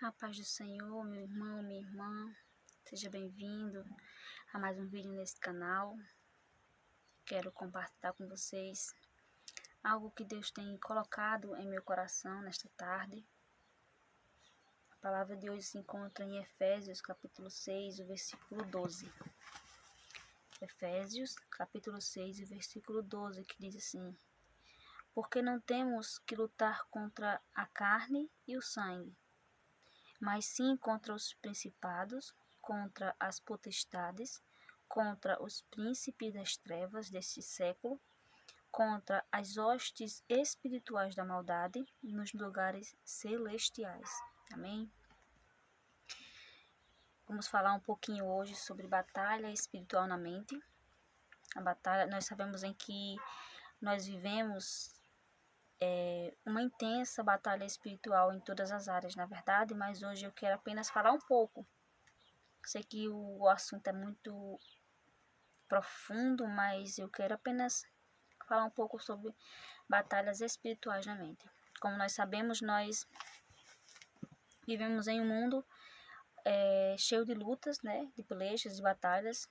A paz do Senhor, meu irmão, minha irmã, seja bem-vindo a mais um vídeo nesse canal. Quero compartilhar com vocês algo que Deus tem colocado em meu coração nesta tarde. A palavra de hoje se encontra em Efésios, capítulo 6, o versículo 12. Efésios, capítulo 6, o versículo 12, que diz assim: Porque não temos que lutar contra a carne e o sangue, mas sim contra os principados, contra as potestades, contra os príncipes das trevas deste século, contra as hostes espirituais da maldade nos lugares celestiais. Amém? Vamos falar um pouquinho hoje sobre batalha espiritual na mente. A batalha, nós sabemos em que nós vivemos uma intensa batalha espiritual em todas as áreas, na verdade, mas hoje eu quero apenas falar um pouco. Sei que o assunto é muito profundo, mas eu quero apenas falar um pouco sobre batalhas espirituais na mente. Como nós sabemos, nós vivemos em um mundo cheio de lutas, né, de pelejas, de batalhas.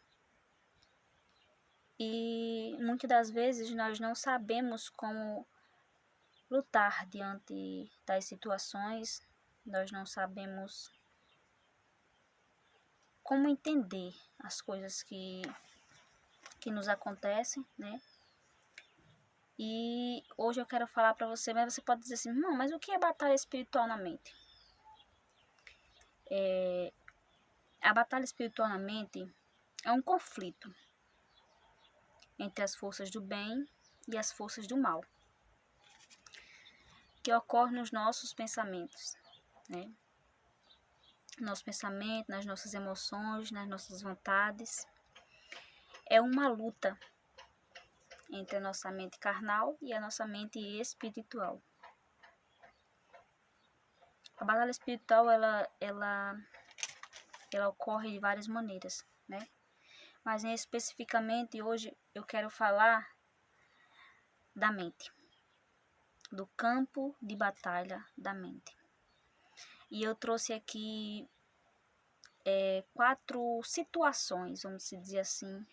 E muitas das vezes nós não sabemos como lutar diante das situações, nós não sabemos como entender as coisas que nos acontecem, né? E hoje eu quero falar para você, mas você pode dizer assim, não, mas o que é batalha espiritual na mente? A batalha espiritual na mente é um conflito entre as forças do bem e as forças do mal, que ocorre nos nossos pensamentos, né? Nosso pensamento, nas nossas emoções, nas nossas vontades. É uma luta entre a nossa mente carnal e a nossa mente espiritual. A batalha espiritual, ela ocorre de várias maneiras, né? Mas especificamente hoje eu quero falar da mente, do campo de batalha da mente. E eu trouxe aqui 4 situações, vamos dizer assim,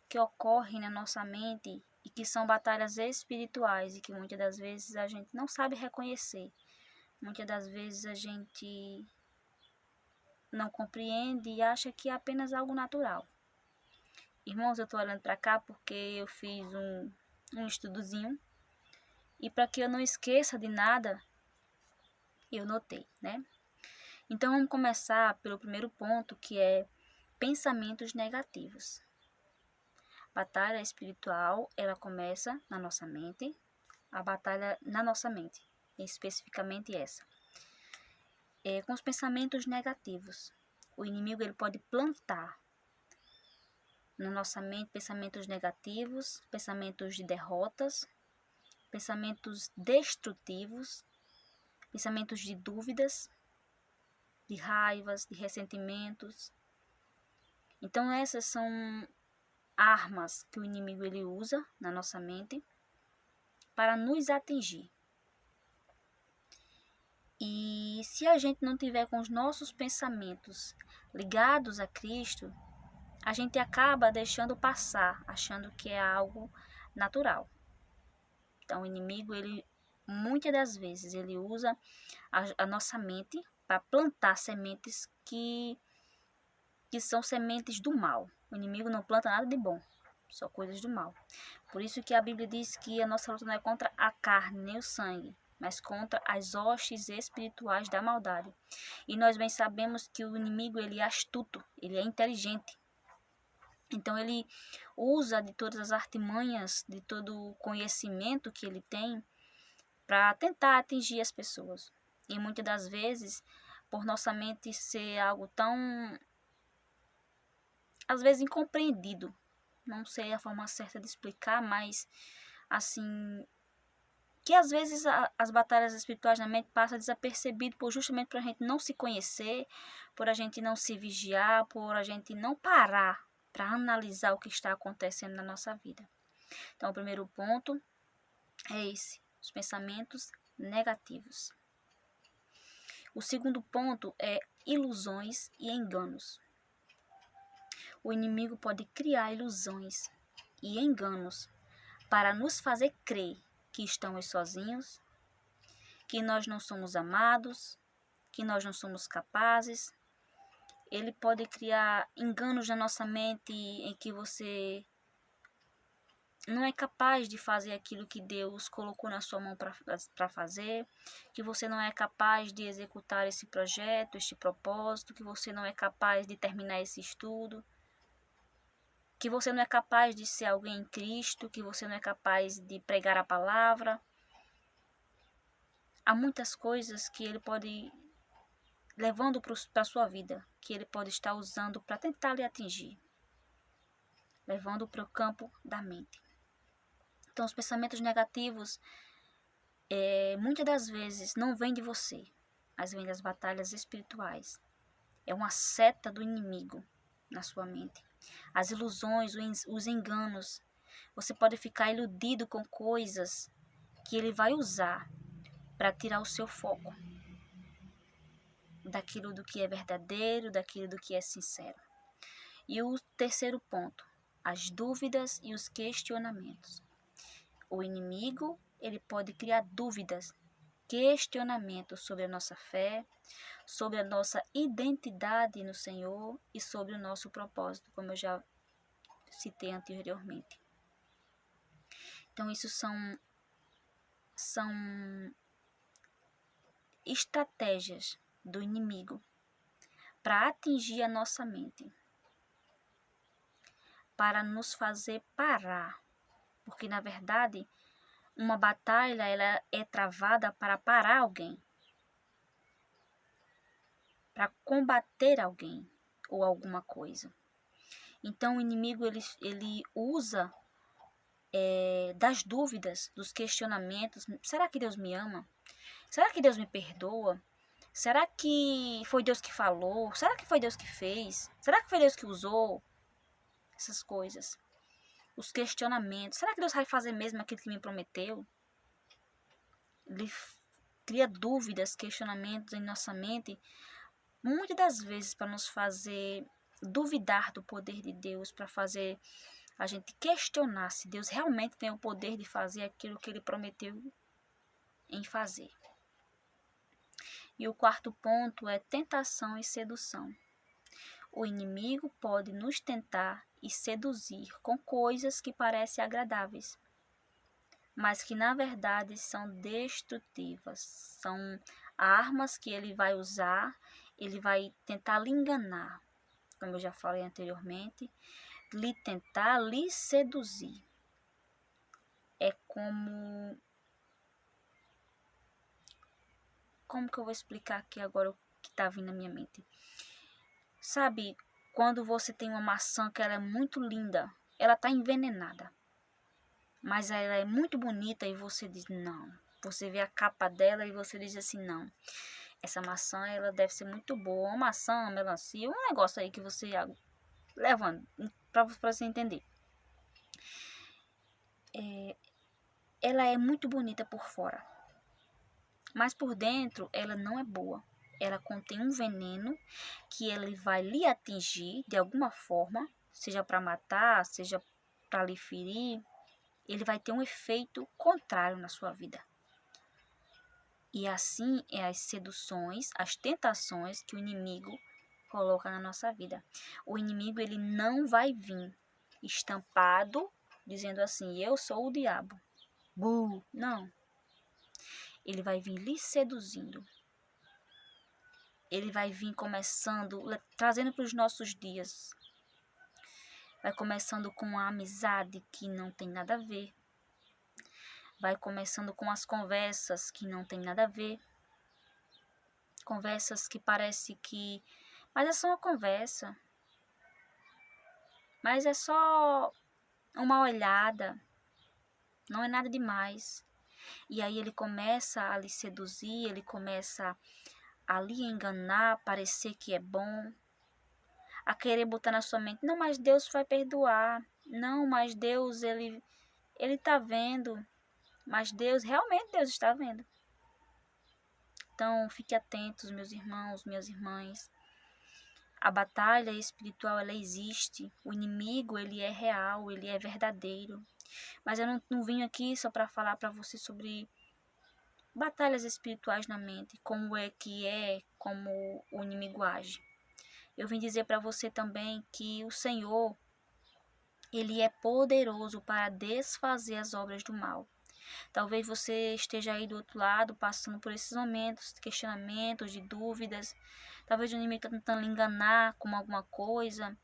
que ocorrem na nossa mente e que são batalhas espirituais e que muitas das vezes a gente não sabe reconhecer. Muitas das vezes a gente não compreende e acha que é apenas algo natural. Irmãos, eu estou olhando para cá porque eu fiz um estudozinho e para que eu não esqueça de nada, eu notei, né? Então vamos começar pelo primeiro ponto, que é pensamentos negativos. Batalha espiritual, ela começa na nossa mente, a batalha na nossa mente, especificamente essa. Com os pensamentos negativos, o inimigo ele pode plantar na nossa mente pensamentos negativos, pensamentos de derrotas, pensamentos destrutivos, pensamentos de dúvidas, de raivas, de ressentimentos. Então essas são armas que o inimigo ele usa na nossa mente para nos atingir. E se a gente não tiver com os nossos pensamentos ligados a Cristo, a gente acaba deixando passar, achando que é algo natural. Então o inimigo, ele muitas das vezes, ele usa a nossa mente para plantar sementes que são sementes do mal. O inimigo não planta nada de bom, só coisas do mal. Por isso que a Bíblia diz que a nossa luta não é contra a carne nem o sangue, mas contra as hostes espirituais da maldade. E nós bem sabemos que o inimigo ele é astuto, ele é inteligente. Então ele usa de todas as artimanhas, de todo o conhecimento que ele tem para tentar atingir as pessoas. E muitas das vezes, por nossa mente ser algo tão, às vezes, incompreendido, não sei a forma certa de explicar, mas assim, que às vezes as batalhas espirituais na mente passam desapercebido justamente por a gente não se conhecer, por a gente não se vigiar, por a gente não parar para analisar o que está acontecendo na nossa vida. Então, o primeiro ponto é esse, os pensamentos negativos. O segundo ponto é ilusões e enganos. O inimigo pode criar ilusões e enganos para nos fazer crer que estamos sozinhos, que nós não somos amados, que nós não somos capazes. Ele pode criar enganos na nossa mente em que você não é capaz de fazer aquilo que Deus colocou na sua mão para fazer, que você não é capaz de executar esse projeto, este propósito, que você não é capaz de terminar esse estudo, que você não é capaz de ser alguém em Cristo, que você não é capaz de pregar a palavra. Há muitas coisas que ele pode levando para a sua vida, que ele pode estar usando para tentar lhe atingir, levando para o campo da mente. Então, os pensamentos negativos, muitas das vezes, não vêm de você, mas vêm das batalhas espirituais. É uma seta do inimigo na sua mente. As ilusões, os enganos. Você pode ficar iludido com coisas que ele vai usar para tirar o seu foco daquilo do que é verdadeiro, daquilo do que é sincero. E o terceiro ponto, as dúvidas e os questionamentos. O inimigo, ele pode criar dúvidas, questionamentos sobre a nossa fé, sobre a nossa identidade no Senhor e sobre o nosso propósito, como eu já citei anteriormente. Então, isso são estratégias do inimigo para atingir a nossa mente, para nos fazer parar, porque na verdade uma batalha ela é travada para parar alguém, para combater alguém ou alguma coisa. Então o inimigo ele usa das dúvidas, dos questionamentos. Será que Deus me ama? Será que Deus me perdoa? Será que foi Deus que falou? Será que foi Deus que fez? Será que foi Deus que usou? Essas coisas. Os questionamentos. Será que Deus vai fazer mesmo aquilo que me prometeu? Ele cria dúvidas, questionamentos em nossa mente, muitas das vezes para nos fazer duvidar do poder de Deus, para fazer a gente questionar se Deus realmente tem o poder de fazer aquilo que Ele prometeu em fazer. E o quarto ponto é tentação e sedução. O inimigo pode nos tentar e seduzir com coisas que parecem agradáveis, mas que na verdade são destrutivas. São armas que ele vai usar, ele vai tentar lhe enganar, como eu já falei anteriormente, lhe seduzir. É como que eu vou explicar aqui agora o que está vindo na minha mente? Sabe, quando você tem uma maçã que ela é muito linda, ela está envenenada, mas ela é muito bonita e você diz não. Você vê a capa dela e você diz assim, não, essa maçã ela deve ser muito boa. Uma maçã, uma melancia, um negócio aí que você leva para você entender. Ela é muito bonita por fora, mas por dentro ela não é boa. Ela contém um veneno que ele vai lhe atingir de alguma forma, seja para matar, seja para lhe ferir. Ele vai ter um efeito contrário na sua vida. E assim é as seduções, as tentações que o inimigo coloca na nossa vida. O inimigo ele não vai vir estampado dizendo assim, eu sou o diabo. Não. Ele vai vir lhe seduzindo. Ele vai vir começando, trazendo para os nossos dias. Vai começando com uma amizade que não tem nada a ver. Vai começando com as conversas que não tem nada a ver. Conversas que parece que... Mas é só uma conversa. Mas é só uma olhada. Não é nada demais. E aí ele começa a lhe seduzir, ele começa a lhe enganar, parecer que é bom, a querer botar na sua mente, não, mas Deus vai perdoar, não, mas Deus, ele tá vendo, mas Deus, realmente Deus está vendo. Então, fique atentos, meus irmãos, minhas irmãs. A batalha espiritual, ela existe. O inimigo, ele é real, ele é verdadeiro. Mas eu não vim aqui só para falar para você sobre batalhas espirituais na mente, como o inimigo age. Eu vim dizer para você também que o Senhor, ele é poderoso para desfazer as obras do mal. Talvez você esteja aí do outro lado, passando por esses momentos de questionamentos, de dúvidas. Talvez o inimigo está tentando lhe enganar com alguma coisa,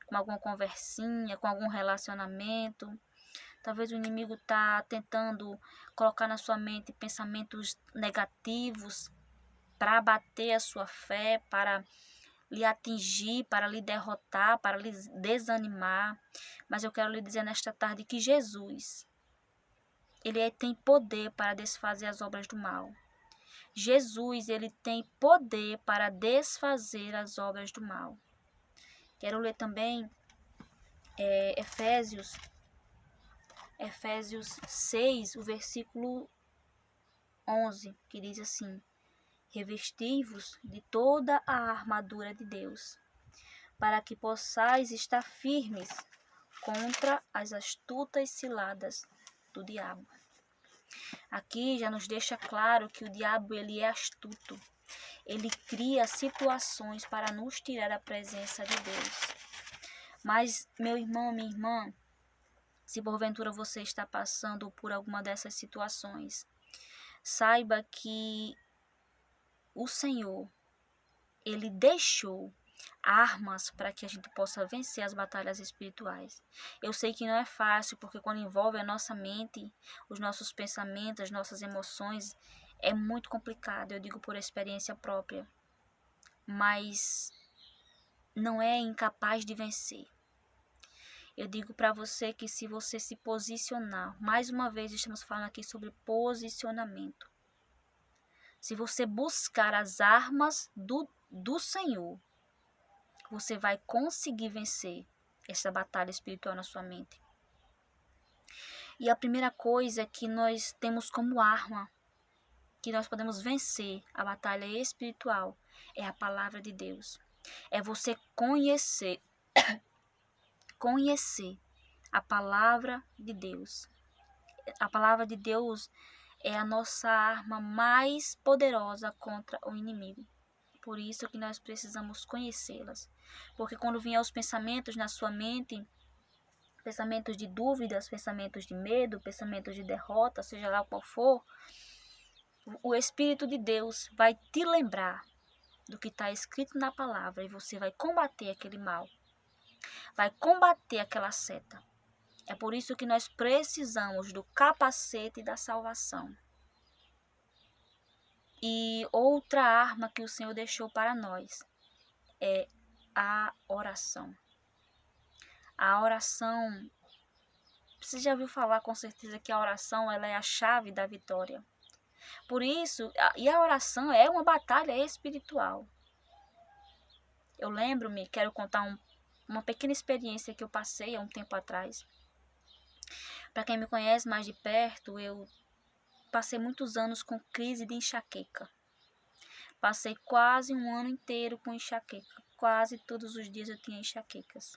com alguma conversinha, com algum relacionamento. Talvez o inimigo está tentando colocar na sua mente pensamentos negativos para abater a sua fé, para lhe atingir, para lhe derrotar, para lhe desanimar. Mas eu quero lhe dizer nesta tarde que Jesus, ele tem poder para desfazer as obras do mal. Jesus, ele tem poder para desfazer as obras do mal. Quero ler também Efésios 6, o versículo 11, que diz assim: revesti-vos de toda a armadura de Deus, para que possais estar firmes contra as astutas ciladas do diabo. Aqui já nos deixa claro que o diabo, ele é astuto. Ele cria situações para nos tirar da presença de Deus. Mas, meu irmão, minha irmã, se porventura você está passando por alguma dessas situações, saiba que o Senhor, ele deixou armas para que a gente possa vencer as batalhas espirituais. Eu sei que não é fácil, porque quando envolve a nossa mente, os nossos pensamentos, as nossas emoções, é muito complicado, eu digo por experiência própria. Mas não é incapaz de vencer. Eu digo para você que se você se posicionar, mais uma vez estamos falando aqui sobre posicionamento. Se você buscar as armas do Senhor, você vai conseguir vencer essa batalha espiritual na sua mente. E a primeira coisa que nós temos como arma, que nós podemos vencer a batalha espiritual, é a palavra de Deus. É você conhecer a palavra de Deus. A palavra de Deus é a nossa arma mais poderosa contra o inimigo. Por isso que nós precisamos conhecê-las. Porque quando vier os pensamentos na sua mente, pensamentos de dúvidas, pensamentos de medo, pensamentos de derrota, seja lá qual for, o Espírito de Deus vai te lembrar do que está escrito na palavra e você vai combater aquele mal. Vai combater aquela seta. É por isso que nós precisamos do capacete da salvação. E outra arma que o Senhor deixou para nós é a oração. A oração, você já ouviu falar com certeza que a oração, ela é a chave da vitória. Por isso, e a oração é uma batalha espiritual. Eu lembro-me, quero contar uma pequena experiência que eu passei há um tempo atrás. Para quem me conhece mais de perto, eu passei muitos anos com crise de enxaqueca. Passei quase um ano inteiro com enxaqueca. Quase todos os dias eu tinha enxaquecas.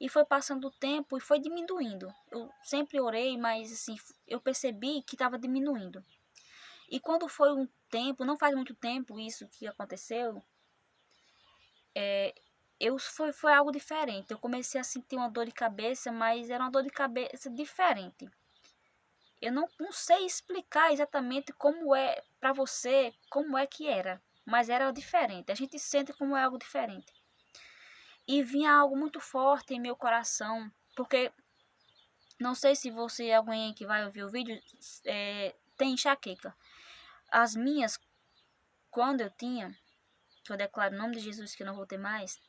E foi passando o tempo e foi diminuindo. Eu sempre orei, mas assim, eu percebi que estava diminuindo. E quando foi um tempo, não faz muito tempo isso que aconteceu, foi algo diferente. Eu comecei a sentir uma dor de cabeça, mas era uma dor de cabeça diferente. Eu não sei explicar exatamente como é para você, como é que era, mas era diferente. A gente sente como é algo diferente. E vinha algo muito forte em meu coração, porque não sei se você, alguém que vai ouvir o vídeo, tem enxaqueca. As minhas, quando eu tinha, que eu declaro o nome de Jesus que eu não vou ter mais,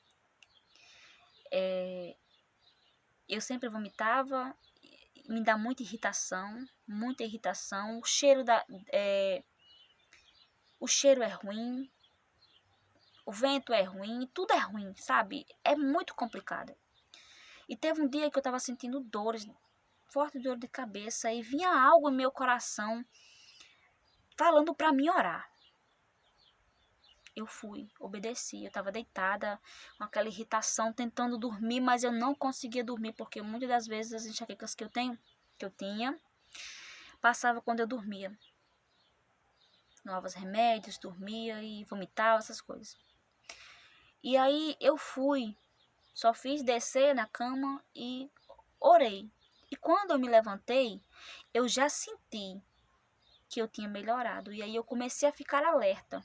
eu sempre vomitava, me dá muita irritação, o cheiro o cheiro é ruim, o vento é ruim, tudo é ruim, sabe? É muito complicado. E teve um dia que eu estava sentindo dores, forte dor de cabeça, e vinha algo em meu coração falando para mim orar. eu fui, obedeci. Eu estava deitada, com aquela irritação, tentando dormir, mas eu não conseguia dormir, porque muitas das vezes as enxaquecas que eu tinha, passava quando eu dormia. Novos remédios, dormia e vomitava, essas coisas. E aí eu fui, só fiz descer na cama e orei. E quando eu me levantei, eu já senti que eu tinha melhorado. E aí eu comecei a ficar alerta.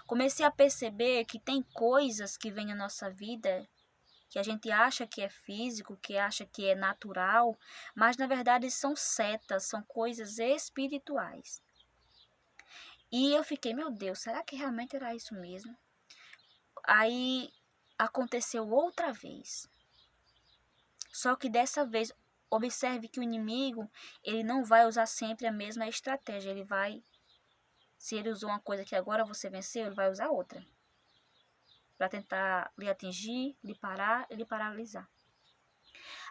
Comecei a perceber que tem coisas que vêm na nossa vida que a gente acha que é físico, que acha que é natural, mas na verdade são setas, são coisas espirituais. E eu fiquei, meu Deus, será que realmente era isso mesmo? Aí aconteceu outra vez. Só que dessa vez, observe que o inimigo, ele não vai usar sempre a mesma estratégia. Ele vai, se ele usou uma coisa que agora você venceu, ele vai usar outra. Para tentar lhe atingir, lhe parar e lhe paralisar.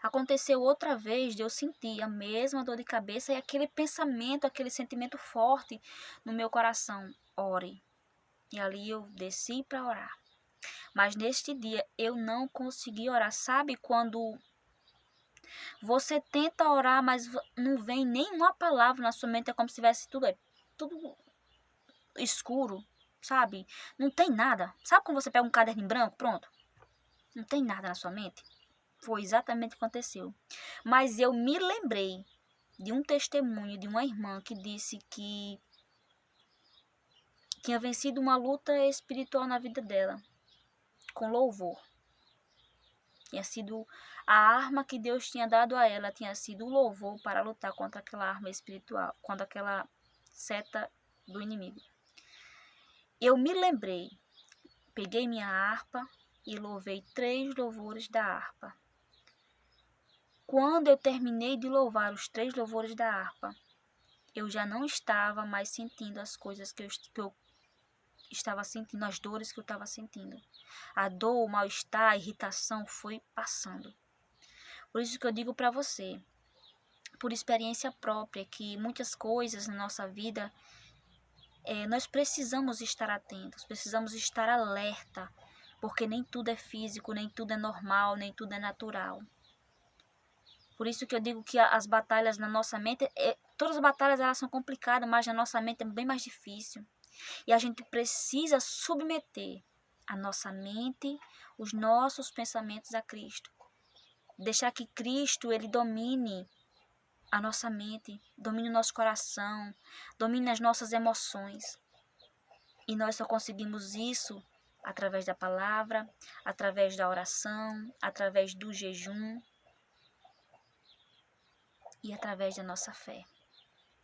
Aconteceu outra vez de eu sentir a mesma dor de cabeça e aquele pensamento, aquele sentimento forte no meu coração. Ore. E ali eu desci para orar. Mas neste dia eu não consegui orar. Sabe quando você tenta orar, mas não vem nenhuma palavra na sua mente? É como se tivesse tudo escuro, sabe? Não tem nada. Sabe quando você pega um caderno em branco? Pronto. Não tem nada na sua mente. Foi exatamente o que aconteceu. Mas eu me lembrei de um testemunho de uma irmã que disse que tinha vencido uma luta espiritual na vida dela, com louvor. Tinha sido a arma que Deus tinha dado a ela, tinha sido o louvor para lutar contra aquela arma espiritual, contra aquela seta do inimigo. Eu me lembrei, peguei minha harpa e louvei 3 louvores da harpa. Quando eu terminei de louvar os 3 louvores da harpa, eu já não estava mais sentindo as coisas que eu estava sentindo, as dores que eu estava sentindo. A dor, o mal-estar, a irritação foi passando. Por isso que eu digo para você, por experiência própria, que muitas coisas na nossa vida, nós precisamos estar atentos, precisamos estar alerta, porque nem tudo é físico, nem tudo é normal, nem tudo é natural. Por isso que eu digo que as batalhas na nossa mente, todas as batalhas elas são complicadas, mas na nossa mente é bem mais difícil. E a gente precisa submeter a nossa mente, os nossos pensamentos a Cristo. Deixar que Cristo ele domine a nossa mente, domine o nosso coração, domine as nossas emoções. E nós só conseguimos isso através da palavra, através da oração, através do jejum e através da nossa fé.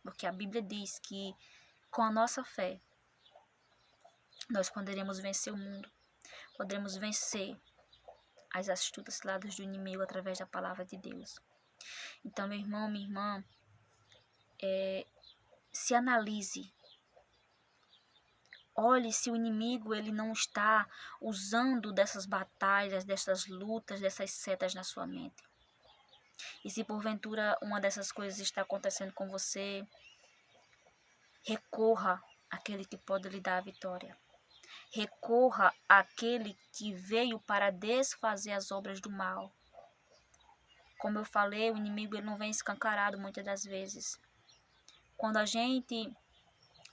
Porque a Bíblia diz que com a nossa fé nós poderemos vencer o mundo, poderemos vencer as astutas ciladas do inimigo através da palavra de Deus. Então, meu irmão, minha irmã, se analise. Olhe se o inimigo ele não está usando dessas batalhas, dessas lutas, dessas setas na sua mente. E se porventura uma dessas coisas está acontecendo com você, recorra àquele que pode lhe dar a vitória. Recorra àquele que veio para desfazer as obras do mal. Como eu falei, o inimigo ele não vem escancarado muitas das vezes. Quando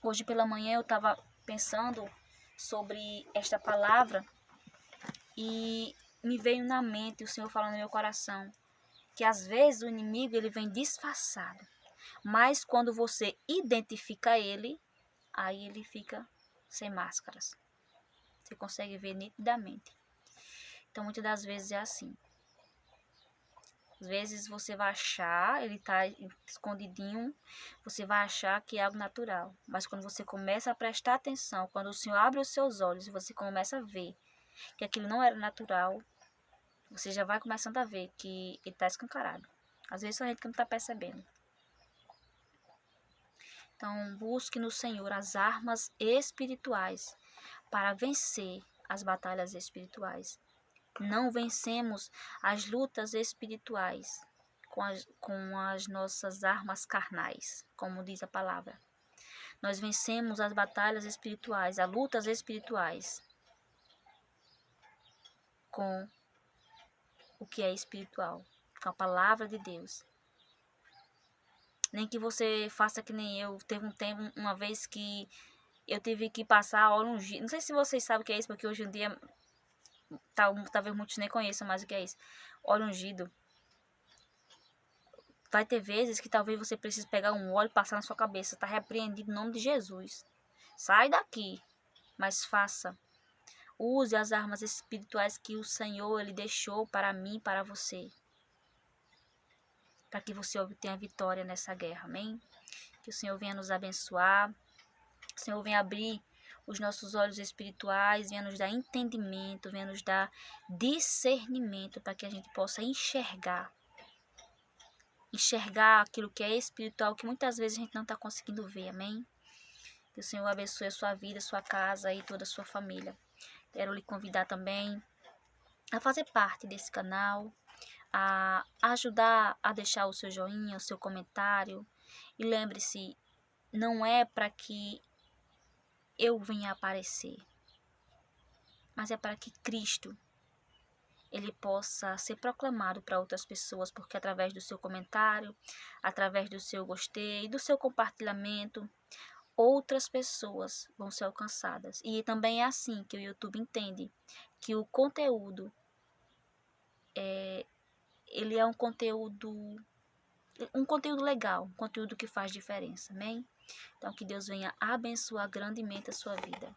hoje pela manhã eu estava pensando sobre esta palavra e me veio na mente o Senhor falando no meu coração que às vezes o inimigo ele vem disfarçado, mas quando você identifica ele, aí ele fica sem máscaras. Você consegue ver nitidamente. Então muitas das vezes é assim. Às vezes você vai achar, ele está escondidinho, você vai achar que é algo natural. Mas quando você começa a prestar atenção, quando o Senhor abre os seus olhos e você começa a ver que aquilo não era natural, você já vai começando a ver que ele está escancarado. Às vezes só a gente que não está percebendo. Então busque no Senhor as armas espirituais para vencer as batalhas espirituais. Não vencemos as lutas espirituais com as nossas armas carnais, como diz a palavra. Nós vencemos as batalhas espirituais, as lutas espirituais com o que é espiritual, com a palavra de Deus. Nem que você faça que nem eu. Teve um tempo, uma vez que eu tive que passar óleo ungido. Não sei se vocês sabem o que é isso, porque hoje em dia talvez muitos nem conheçam mais o que é isso. Óleo ungido. Vai ter vezes que talvez você precise pegar um óleo e passar na sua cabeça. Está repreendido em nome de Jesus. Sai daqui, mas faça. Use as armas espirituais que o Senhor ele deixou para mim e para você. Para que você obtenha vitória nessa guerra, amém? Que o Senhor venha nos abençoar. O Senhor venha abrir os nossos olhos espirituais, venha nos dar entendimento, venha nos dar discernimento para que a gente possa enxergar aquilo que é espiritual, que muitas vezes a gente não está conseguindo ver, amém? Que o Senhor abençoe a sua vida, a sua casa e toda a sua família. Quero lhe convidar também a fazer parte desse canal, a ajudar a deixar o seu joinha, o seu comentário. E lembre-se, não é para que eu venha aparecer, mas é para que Cristo ele possa ser proclamado para outras pessoas, porque através do seu comentário, através do seu gostei, do seu compartilhamento, outras pessoas vão ser alcançadas. E também é assim que o YouTube entende que o conteúdo ele é um conteúdo legal, um conteúdo que faz diferença, amém? Então que Deus venha abençoar grandemente a sua vida.